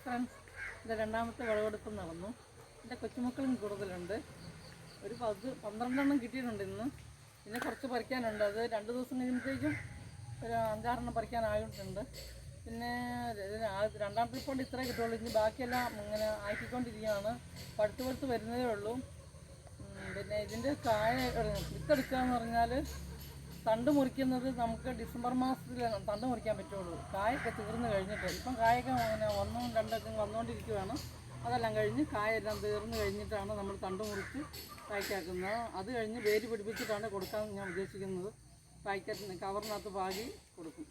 Friends, എൻ്റെ രണ്ടാമത്തെ വിളവെടുപ്പ് നടന്നു. എൻ്റെ കൊച്ചുമക്കളും കൂടുതലുണ്ട്. ഒരു 12 കിട്ടിയിട്ടുണ്ട് ഇന്ന്. പിന്നെ കുറച്ച് പറിക്കാനുണ്ട്. അത് 2 ദിവസം കഴിയുമ്പോഴത്തേക്കും ഒരു 5-6 പറിക്കാനായിട്ടുണ്ട്. പിന്നെ രണ്ടാം ട്രിപ്പ് കൊണ്ട് ഇത്രേ കിട്ടുള്ളൂ. ഇനി ബാക്കിയെല്ലാം ഇങ്ങനെ ആക്കിക്കൊണ്ടിരിക്കുകയാണ്. പടുത്ത് വരുന്നതേ ഉള്ളൂ. പിന്നെ ഇതിൻ്റെ കായ വിത്തെടുക്കുക എന്ന് പറഞ്ഞാൽ തണ്ട് മുറിക്കുന്നത് നമുക്ക് ഡിസംബർ മാസത്തിൽ തണ്ട് മുറിക്കാൻ പറ്റുള്ളൂ. കായൊക്കെ തീർന്ന് കഴിഞ്ഞിട്ട് ഇപ്പം കായൊക്കെ അങ്ങനെ 1, 2 വന്നുകൊണ്ടിരിക്കുകയാണ്. അതെല്ലാം കഴിഞ്ഞ് കായെല്ലാം തീർന്ന് കഴിഞ്ഞിട്ടാണ് നമ്മൾ തണ്ട് മുറിച്ച് പായ്ക്കാക്കുന്നത്. അത് കഴിഞ്ഞ് വേര് പിടിപ്പിച്ചിട്ടാണ് കൊടുക്കാൻ ഞാൻ ഉദ്ദേശിക്കുന്നത്. പായ്ക്കറ്റിന് കവറിനകത്ത് പാകി കൊടുക്കും.